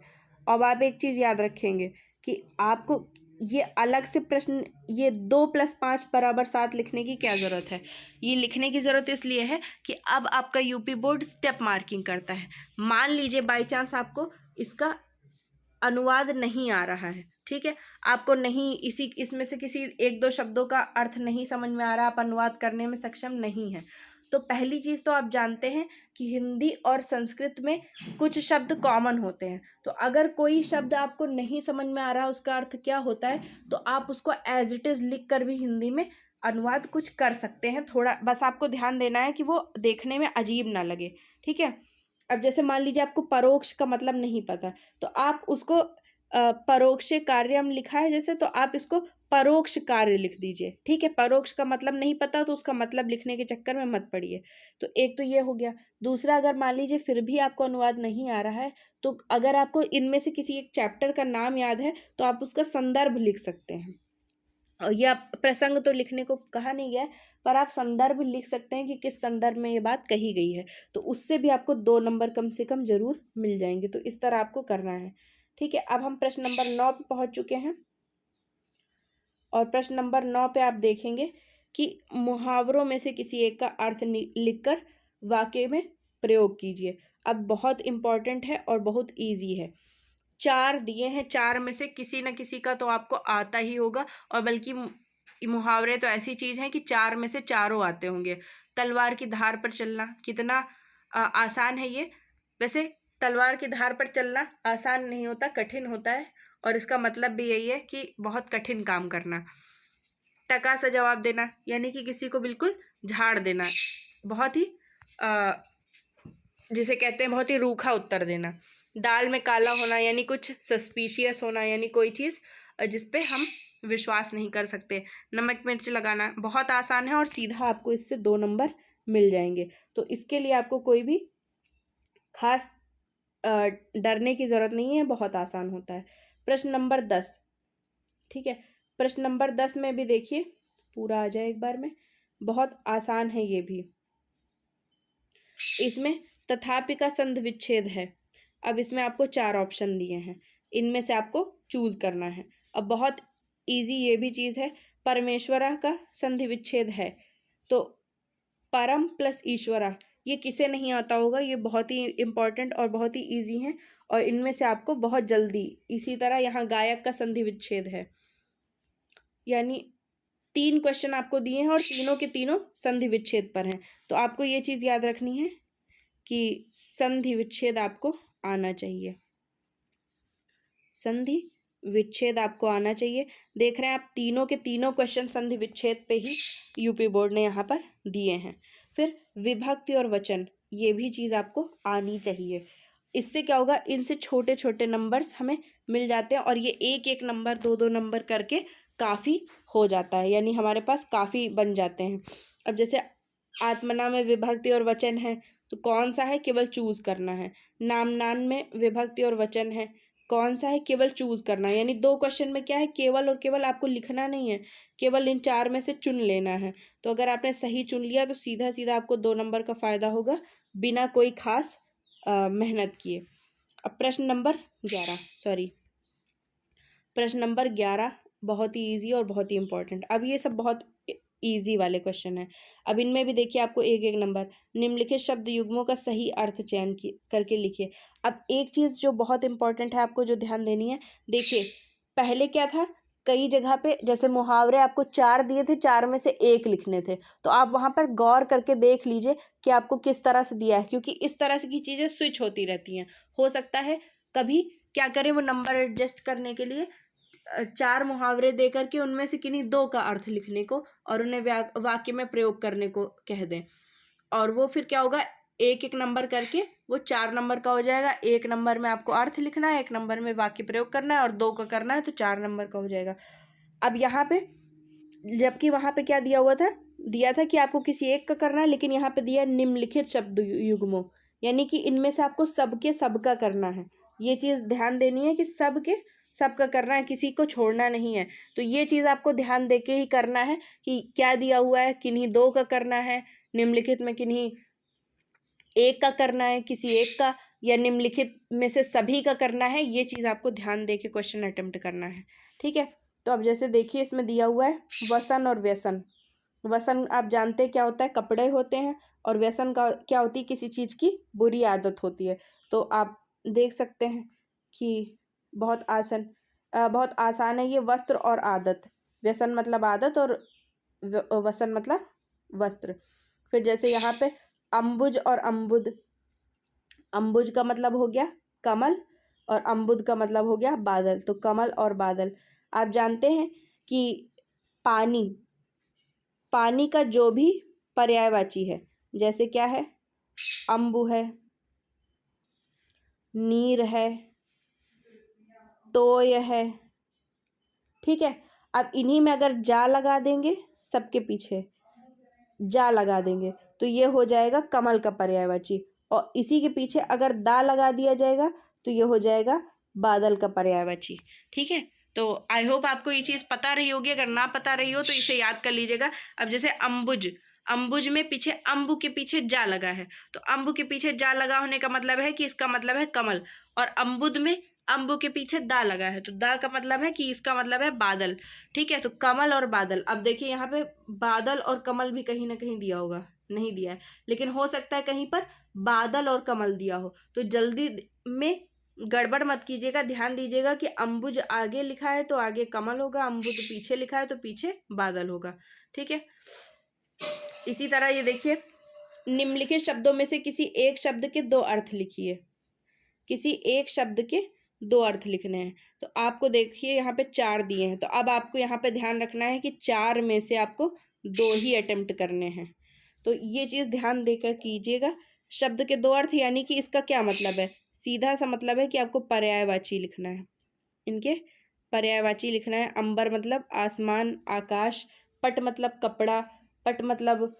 अब आप एक चीज़ याद रखेंगे कि आपको ये अलग से प्रश्न, ये 2 + 5 = 7 लिखने की क्या ज़रूरत है, ये लिखने की ज़रूरत इसलिए है कि अब आपका यूपी बोर्ड स्टेप मार्किंग करता है। मान लीजिए बाई चांस आपको इसका अनुवाद नहीं आ रहा है, ठीक है, आपको नहीं इसमें से किसी 1-2 शब्दों का अर्थ नहीं समझ में आ रहा, आप अनुवाद करने में सक्षम नहीं है, तो पहली चीज़ तो आप जानते हैं कि हिंदी और संस्कृत में कुछ शब्द कॉमन होते हैं। तो अगर कोई शब्द आपको नहीं समझ में आ रहा उसका अर्थ क्या होता है, तो आप उसको एज इट इज़ लिख कर भी हिंदी में अनुवाद कुछ कर सकते हैं। थोड़ा बस आपको ध्यान देना है कि वो देखने में अजीब ना लगे, ठीक है। अब जैसे मान लीजिए आपको परोक्ष का मतलब नहीं पता, तो आप उसको परोक्ष कार्यम लिखा है जैसे, तो आप इसको परोक्ष कार्य लिख दीजिए, ठीक है। परोक्ष का मतलब नहीं पता तो उसका मतलब लिखने के चक्कर में मत पड़िए। तो एक तो ये हो गया। दूसरा, अगर मान लीजिए फिर भी आपको अनुवाद नहीं आ रहा है, तो अगर आपको इनमें से किसी एक चैप्टर का नाम याद है तो आप उसका संदर्भ लिख सकते हैं। और यह प्रसंग तो लिखने को कहा नहीं गया है, पर आप संदर्भ लिख सकते हैं कि किस संदर्भ में ये बात कही गई है, तो उससे भी आपको 2 नंबर कम से कम ज़रूर मिल जाएंगे। तो इस तरह आपको करना है, ठीक है। अब हम प्रश्न नंबर 9 पे पहुंच चुके हैं, और प्रश्न नंबर 9 पे आप देखेंगे कि मुहावरों में से किसी एक का अर्थ लिखकर वाक्य में प्रयोग कीजिए। अब बहुत इम्पॉर्टेंट है और बहुत ईजी है। 4 दिए हैं, 4 में से किसी न किसी का तो आपको आता ही होगा, और बल्कि मुहावरे तो ऐसी चीज है कि चार में से चारों आते होंगे। तलवार की धार पर चलना कितना आसान है ये। वैसे तलवार की धार पर चलना आसान नहीं होता, कठिन होता है, और इसका मतलब भी यही है कि बहुत कठिन काम करना। टका सा जवाब देना यानी कि किसी को बिल्कुल झाड़ देना, बहुत ही जिसे कहते हैं बहुत ही रूखा उत्तर देना। दाल में काला होना यानी कुछ सस्पिशियस होना, यानी कोई चीज़ जिस पे हम विश्वास नहीं कर सकते। नमक मिर्च लगाना बहुत आसान है और सीधा आपको इससे 2 नंबर मिल जाएंगे। तो इसके लिए आपको कोई भी खास डरने की ज़रूरत नहीं है, बहुत आसान होता है। प्रश्न नंबर 10, ठीक है। प्रश्न नंबर 10 में भी देखिए, पूरा आ जाए एक बार में, बहुत आसान है ये भी। इसमें तथापि का संधि विच्छेद है। अब इसमें आपको 4 ऑप्शन दिए हैं, इनमें से आपको चूज करना है। अब बहुत इजी ये भी चीज़ है, परमेश्वरा का संधि विच्छेद है, तो परम प्लस ईश्वरा, ये किसे नहीं आता होगा, ये बहुत ही इम्पॉर्टेंट और बहुत ही ईजी हैं, और इनमें से आपको बहुत जल्दी। इसी तरह यहाँ गायक का संधि विच्छेद है, यानी 3 क्वेश्चन आपको दिए हैं और तीनों के तीनों संधि विच्छेद पर हैं। तो आपको ये चीज़ याद रखनी है कि संधि विच्छेद आपको आना चाहिए, संधि विच्छेद आपको आना चाहिए। देख रहे हैं आप, तीनों के तीनों क्वेश्चन संधि विच्छेद पे ही यूपी बोर्ड ने यहाँ पर दिए हैं। फिर विभक्ति और वचन, ये भी चीज़ आपको आनी चाहिए। इससे क्या होगा, इनसे छोटे छोटे नंबर्स हमें मिल जाते हैं, और ये एक एक नंबर 2-2 नंबर करके काफ़ी हो जाता है, यानी हमारे पास काफ़ी बन जाते हैं। अब जैसे आत्मनाम में विभक्ति और वचन है, तो कौन सा है, केवल चूज करना है। नामनान में विभक्ति और वचन है, कौन सा है, केवल चूज करना है। यानी 2 क्वेश्चन में क्या है, केवल और केवल आपको लिखना नहीं है, केवल इन 4 में से चुन लेना है। तो अगर आपने सही चुन लिया तो सीधा सीधा आपको 2 नंबर का फायदा होगा, बिना कोई खास मेहनत किए। अब प्रश्न नंबर 11 बहुत ही ईजी और बहुत ही इंपॉर्टेंट। अब ये सब बहुत ईजी वाले क्वेश्चन है। अब इनमें भी देखिए आपको एक एक नंबर, निम्नलिखित शब्द युग्मों का सही अर्थ चयन करके लिखिए। अब एक चीज़ जो बहुत इंपॉर्टेंट है आपको जो ध्यान देनी है, देखिए पहले क्या था, कई जगह पे जैसे मुहावरे आपको 4 दिए थे, 4 में से 1 लिखने थे, तो आप वहाँ पर गौर करके देख लीजिए कि आपको किस तरह से दिया है, क्योंकि इस तरह से की चीज़ें स्विच होती रहती हैं। हो सकता है कभी क्या करें, वो नंबर एडजस्ट करने के लिए 4 मुहावरे दे करके उनमें से किन्हीं 2 का अर्थ लिखने को और उन्हें वाक्य में प्रयोग करने को कह दें, और वो फिर क्या होगा, एक एक नंबर करके वो 4 नंबर का हो जाएगा। 1 नंबर में आपको अर्थ लिखना है, 1 नंबर में वाक्य प्रयोग करना है, और 2 का करना है, तो 4 नंबर का हो जाएगा। अब यहाँ पे, जबकि वहाँ पे क्या दिया था कि आपको किसी एक का करना है, लेकिन यहाँ पे दिया निम्नलिखित शब्द युग्मों, यानी कि इनमें से आपको सबके सबका करना है। ये चीज़ ध्यान देनी है कि सबका करना है, किसी को छोड़ना नहीं है। तो ये चीज़ आपको ध्यान दे के ही करना है कि क्या दिया हुआ है, किन्हीं 2 का करना है, निम्नलिखित में किन्हीं 1 का करना है, किसी एक का, या निम्नलिखित में से सभी का करना है। ये चीज़ आपको ध्यान दे के क्वेश्चन अटेम्प्ट करना है, ठीक है। तो अब जैसे देखिए इसमें दिया हुआ है वसन और व्यसन। वसन आप जानते हैं क्या होता है, कपड़े होते हैं, और व्यसन का क्या होती है, किसी चीज़ की बुरी आदत होती है। तो आप देख सकते हैं कि बहुत आसान है ये, वस्त्र और आदत। व्यसन मतलब आदत और वसन मतलब वस्त्र। फिर जैसे यहाँ पे अम्बुज और अम्बुद, अम्बुज का मतलब हो गया कमल और अम्बुद का मतलब हो गया बादल, तो कमल और बादल। आप जानते हैं कि पानी का जो भी पर्यायवाची है, जैसे क्या है, अम्बु है, नीर है, तोय है, ठीक है। अब इन्हीं में अगर जा लगा देंगे, सबके पीछे जा लगा देंगे, तो ये हो जाएगा कमल का पर्यायवाची, और इसी के पीछे अगर दा लगा दिया जाएगा तो ये हो जाएगा बादल का पर्यायवाची, ठीक है। तो आई होप आपको ये चीज़ पता रही होगी, अगर ना पता रही हो तो इसे याद कर लीजिएगा। अब जैसे अम्बुज में पीछे अम्बु के पीछे जा लगा है, तो अम्बु के पीछे जा लगा होने का मतलब है कि इसका मतलब है कमल, और अम्बुद में अम्बु के पीछे दा लगा है, तो दा का मतलब है कि इसका मतलब है बादल, ठीक है। तो कमल और बादल, अब देखिए यहाँ पे बादल और कमल भी कहीं ना कहीं दिया होगा, नहीं दिया है, लेकिन हो सकता है कहीं पर बादल और कमल दिया हो, तो जल्दी में गड़बड़ मत कीजिएगा, ध्यान दीजिएगा कि अंबुज आगे लिखा है तो आगे कमल होगा, अंबुज पीछे लिखा है तो पीछे बादल होगा। ठीक है, इसी तरह ये देखिए, निम्नलिखित शब्दों में से किसी एक शब्द के दो अर्थ लिखिए। किसी एक शब्द के दो अर्थ लिखने हैं। तो आपको देखिए यहाँ पे 4 दिए हैं, तो अब आपको यहाँ पे ध्यान रखना है कि 4 में से आपको 2 ही अटेम्प्ट करने हैं। तो ये चीज़ ध्यान देकर कीजिएगा। शब्द के दो अर्थ यानी कि इसका क्या मतलब है, सीधा सा मतलब है कि आपको पर्यायवाची लिखना है। इनके पर्यायवाची लिखना है। अंबर मतलब आसमान, आकाश। पट मतलब कपड़ा, पट मतलब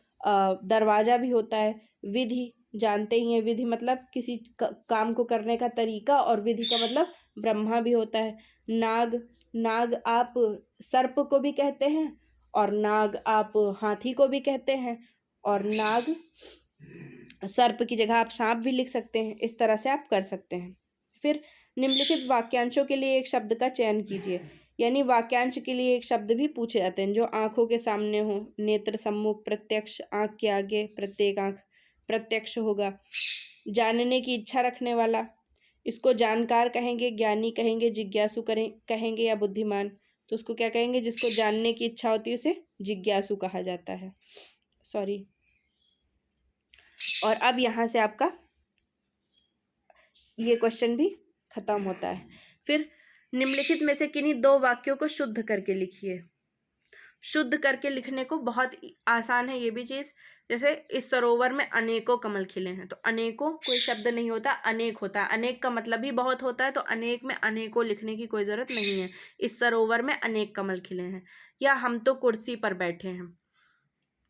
दरवाजा भी होता है। विधि जानते ही हैं, विधि मतलब किसी काम को करने का तरीका, और विधि का मतलब ब्रह्मा भी होता है। नाग, नाग आप सर्प को भी कहते हैं, और नाग आप हाथी को भी कहते हैं, और नाग सर्प की जगह आप सांप भी लिख सकते हैं। इस तरह से आप कर सकते हैं। फिर निम्नलिखित वाक्यांशों के लिए एक शब्द का चयन कीजिए। यानी वाक्यांश के लिए एक शब्द भी पूछे जाते हैं जो आंखों के सामने हो। नेत्र सम्मुख, प्रत्यक्ष, आंख के आगे, प्रत्येक आंख प्रत्यक्ष होगा। जानने की इच्छा रखने वाला, इसको जानकार कहेंगे, ज्ञानी कहेंगे, जिज्ञासु कहेंगे या बुद्धिमान। तो उसको क्या कहेंगे, जिसको जानने की इच्छा होती है उसे जिज्ञासु कहा जाता है। सॉरी। और अब यहाँ से आपका ये क्वेश्चन भी खत्म होता है। फिर निम्नलिखित में से किन्हीं दो वाक्यों को शुद्ध करके लिखिए। शुद्ध करके लिखने को बहुत आसान है ये भी चीज़। जैसे इस सरोवर में अनेकों कमल खिले हैं, तो अनेकों कोई शब्द नहीं होता, अनेक होता है। अनेक का मतलब भी बहुत होता है, तो अनेक में अनेकों लिखने की कोई ज़रूरत नहीं है। इस सरोवर में अनेक कमल खिले हैं। या हम तो कुर्सी पर बैठे हैं,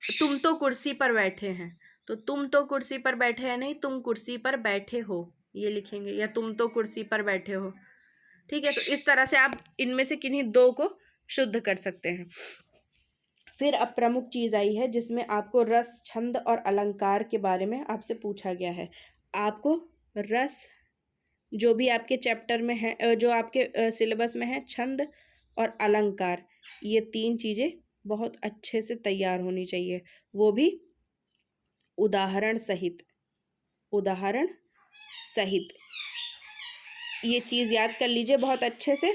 तुम तो कुर्सी पर बैठे हैं। तो तुम तो कुर्सी पर बैठे हैं नहीं, तुम कुर्सी पर बैठे हो ये लिखेंगे, या तुम तो कुर्सी पर बैठे हो। ठीक है, तो इस तरह से आप इनमें से किन्हीं दो को शुद्ध कर सकते हैं। फिर अब प्रमुख चीज़ आई है जिसमें आपको रस, छंद और अलंकार के बारे में आपसे पूछा गया है। आपको रस जो भी आपके चैप्टर में है, जो आपके सिलेबस में है, छंद और अलंकार, ये 3 चीज़ें बहुत अच्छे से तैयार होनी चाहिए, वो भी उदाहरण सहित। उदाहरण सहित ये चीज़ याद कर लीजिए बहुत अच्छे से,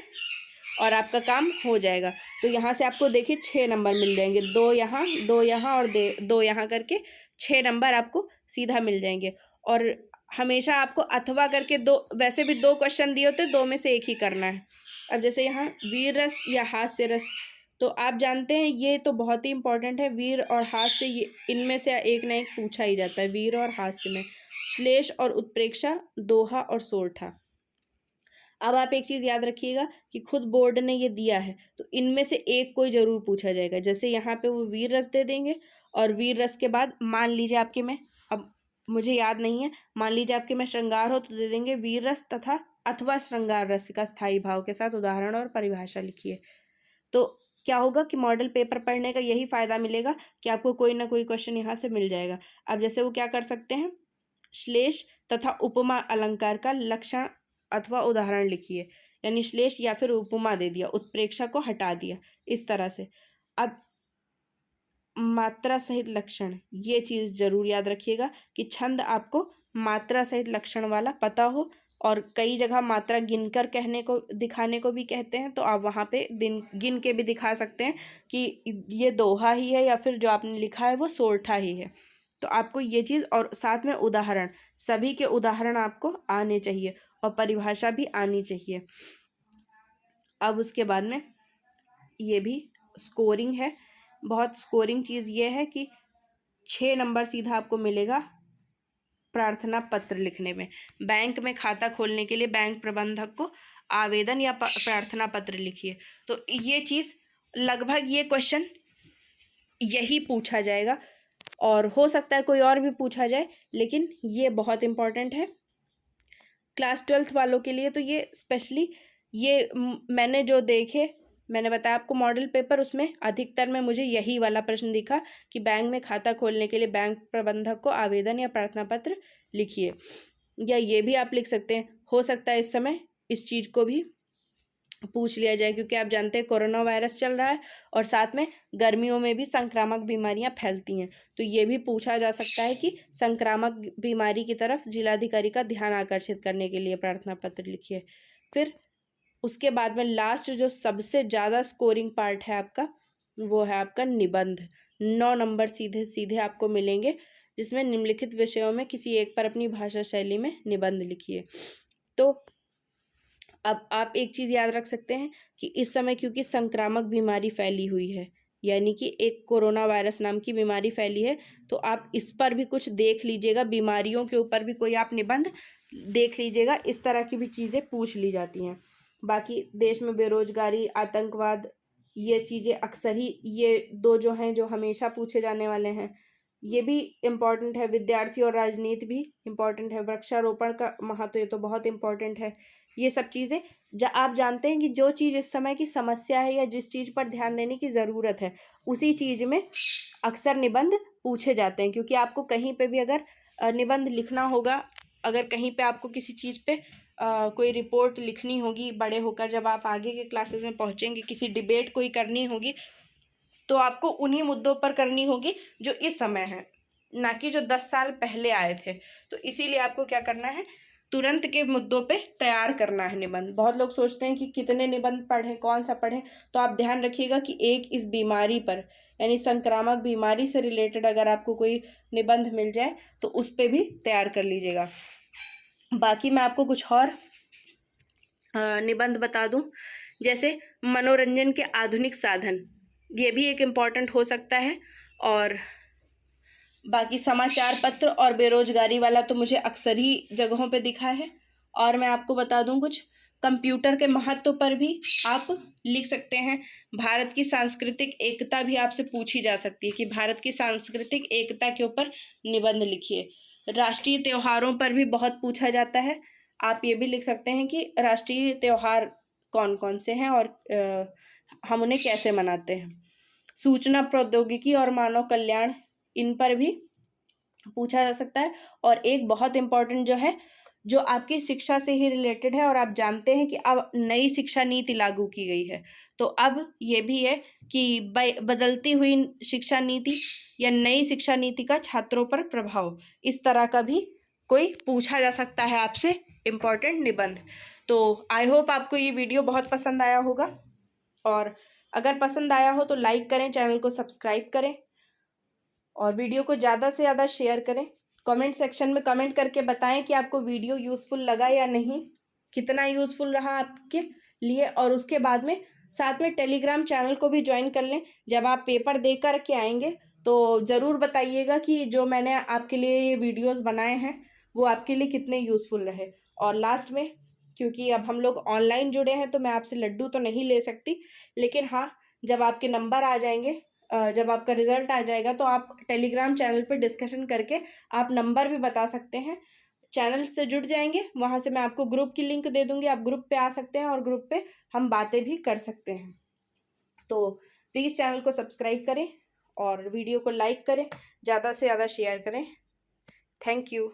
और आपका काम हो जाएगा। तो यहाँ से आपको देखिए 6 नंबर मिल जाएंगे, 2 यहाँ, 2 यहाँ और 2 यहाँ करके 6 नंबर आपको सीधा मिल जाएंगे। और हमेशा आपको अथवा करके वैसे भी 2 क्वेश्चन दिए होते, 2 में से एक ही करना है। अब जैसे यहाँ वीर रस या हास्य रस, तो आप जानते हैं ये तो बहुत ही इंपॉर्टेंट है। वीर और हास्य, ये इनमें से एक ना एक पूछा ही जाता है। वीर और हास्य में श्लेष और उत्प्रेक्षा, दोहा और सोरठा। अब आप एक चीज़ याद रखिएगा कि खुद बोर्ड ने ये दिया है, तो इनमें से एक कोई ज़रूर पूछा जाएगा। जैसे यहाँ पे वो वीर रस दे देंगे, और वीर रस के बाद मान लीजिए आपके में, अब मुझे याद नहीं है, मान लीजिए आपके में श्रृंगार हो तो दे देंगे वीर रस तथा अथवा श्रृंगार रस का स्थायी भाव के साथ उदाहरण और परिभाषा लिखिए। तो क्या होगा कि मॉडल पेपर पढ़ने का यही फ़ायदा मिलेगा कि आपको कोई ना कोई क्वेश्चन यहाँ से मिल जाएगा। अब जैसे वो क्या कर सकते हैं, श्लेष तथा उपमा अलंकार का लक्षण अथवा उदाहरण लिखिए। यानी श्लेष या फिर उपमा दे दिया, उत्प्रेक्षा को हटा दिया, इस तरह से। अब मात्रा सहित लक्षण, ये चीज़ जरूर याद रखिएगा कि छंद आपको मात्रा सहित लक्षण वाला पता हो, और कई जगह मात्रा गिनकर कहने को, दिखाने को भी कहते हैं, तो आप वहाँ पे गिन के भी दिखा सकते हैं कि ये दोहा ही है या फिर जो आपने लिखा है वो सोरठा ही है। तो आपको ये चीज़, और साथ में उदाहरण, सभी के उदाहरण आपको आने चाहिए, और परिभाषा भी आनी चाहिए। अब उसके बाद में ये भी स्कोरिंग है। बहुत स्कोरिंग चीज़ ये है कि 6 नंबर सीधा आपको मिलेगा प्रार्थना पत्र लिखने में। बैंक में खाता खोलने के लिए बैंक प्रबंधक को आवेदन या प्रार्थना पत्र लिखिए। तो ये चीज़ लगभग ये क्वेश्चन यही पूछा जाएगा, और हो सकता है कोई और भी पूछा जाए, लेकिन ये बहुत इम्पॉर्टेंट है क्लास 12th वालों के लिए। तो ये स्पेशली ये मैंने जो देखे, मैंने बताया आपको मॉडल पेपर, उसमें अधिकतर में मुझे यही वाला प्रश्न दिखा कि बैंक में खाता खोलने के लिए बैंक प्रबंधक को आवेदन या प्रार्थना पत्र लिखिए। या ये भी आप लिख सकते हैं, हो सकता है इस समय इस चीज़ को भी पूछ लिया जाए, क्योंकि आप जानते हैं कोरोना वायरस चल रहा है और साथ में गर्मियों में भी संक्रामक बीमारियां फैलती हैं, तो ये भी पूछा जा सकता है कि संक्रामक बीमारी की तरफ जिलाधिकारी का ध्यान आकर्षित करने के लिए प्रार्थना पत्र लिखिए। फिर उसके बाद में लास्ट जो सबसे ज़्यादा स्कोरिंग पार्ट है आपका, वो है आपका निबंध। 9 नंबर सीधे सीधे आपको मिलेंगे, जिसमें निम्नलिखित विषयों में किसी एक पर अपनी भाषा शैली में निबंध लिखिए। तो अब आप एक चीज़ याद रख सकते हैं कि इस समय क्योंकि संक्रामक बीमारी फैली हुई है, यानी कि एक कोरोना वायरस नाम की बीमारी फैली है, तो आप इस पर भी कुछ देख लीजिएगा, बीमारियों के ऊपर भी कोई आप निबंध देख लीजिएगा। इस तरह की भी चीज़ें पूछ ली जाती हैं। बाकी देश में बेरोजगारी, आतंकवाद, ये चीज़ें अक्सर ही, ये 2 जो हैं जो हमेशा पूछे जाने वाले हैं, ये भी इम्पॉर्टेंट है। विद्यार्थी और राजनीति भी इम्पॉर्टेंट है। वृक्षारोपण का महत्व, ये तो बहुत इम्पॉर्टेंट है। ये सब चीज़ें आप जानते हैं कि जो चीज़ इस समय की समस्या है या जिस चीज़ पर ध्यान देने की ज़रूरत है, उसी चीज़ में अक्सर निबंध पूछे जाते हैं। क्योंकि आपको कहीं पे भी अगर निबंध लिखना होगा, अगर कहीं पे आपको किसी चीज़ पे कोई रिपोर्ट लिखनी होगी, बड़े होकर जब आप आगे के क्लासेस में पहुँचेंगे, किसी डिबेट कोई करनी होगी, तो आपको उन्हीं मुद्दों पर करनी होगी जो इस समय है, ना कि जो 10 साल पहले आए थे। तो इसीलिए आपको क्या करना है, तुरंत के मुद्दों पे तैयार करना है निबंध। बहुत लोग सोचते हैं कि कितने निबंध पढ़ें, कौन सा पढ़ें, तो आप ध्यान रखिएगा कि एक इस बीमारी पर, यानी संक्रामक बीमारी से रिलेटेड अगर आपको कोई निबंध मिल जाए तो उस पर भी तैयार कर लीजिएगा। बाकी मैं आपको कुछ और निबंध बता दूं, जैसे मनोरंजन के आधुनिक साधन, ये भी एक इम्पॉर्टेंट हो सकता है। और बाकी समाचार पत्र और बेरोजगारी वाला तो मुझे अक्सर ही जगहों पे दिखा है। और मैं आपको बता दूं कुछ कंप्यूटर के महत्व पर भी आप लिख सकते हैं। भारत की सांस्कृतिक एकता भी आपसे पूछी जा सकती है कि भारत की सांस्कृतिक एकता के ऊपर निबंध लिखिए। राष्ट्रीय त्योहारों पर भी बहुत पूछा जाता है। आप ये भी लिख सकते हैं कि राष्ट्रीय त्योहार कौन कौन से हैं और हम उन्हें कैसे मनाते हैं। सूचना प्रौद्योगिकी और मानव कल्याण, इन पर भी पूछा जा सकता है। और एक बहुत इम्पोर्टेंट जो है, जो आपकी शिक्षा से ही रिलेटेड है, और आप जानते हैं कि अब नई शिक्षा नीति लागू की गई है, तो अब ये भी है कि बदलती हुई शिक्षा नीति या नई शिक्षा नीति का छात्रों पर प्रभाव, इस तरह का भी कोई पूछा जा सकता है आपसे इम्पोर्टेंट निबंध। तो आई होप आपको ये वीडियो बहुत पसंद आया होगा, और अगर पसंद आया हो तो लाइक करें, चैनल को सब्सक्राइब करें और वीडियो को ज़्यादा से ज़्यादा शेयर करें। कमेंट सेक्शन में कमेंट करके बताएं कि आपको वीडियो यूज़फुल लगा या नहीं, कितना यूज़फुल रहा आपके लिए। और उसके बाद में साथ में टेलीग्राम चैनल को भी ज्वाइन कर लें। जब आप पेपर दे कर के आएंगे तो ज़रूर बताइएगा कि जो मैंने आपके लिए ये वीडियोस बनाए हैं वो आपके लिए कितने यूज़फुल रहे। और लास्ट में, क्योंकि अब हम लोग ऑनलाइन जुड़े हैं तो मैं आपसे लड्डू तो नहीं ले सकती, लेकिन हाँ, जब आपके नंबर आ जाएंगे, जब आपका रिजल्ट आ जाएगा, तो आप टेलीग्राम चैनल पर डिस्कशन करके आप नंबर भी बता सकते हैं। चैनल से जुड़ जाएंगे, वहाँ से मैं आपको ग्रुप की लिंक दे दूँगी, आप ग्रुप पे आ सकते हैं और ग्रुप पे हम बातें भी कर सकते हैं। तो प्लीज़ चैनल को सब्सक्राइब करें और वीडियो को लाइक करें, ज़्यादा से ज़्यादा शेयर करें। Thank you.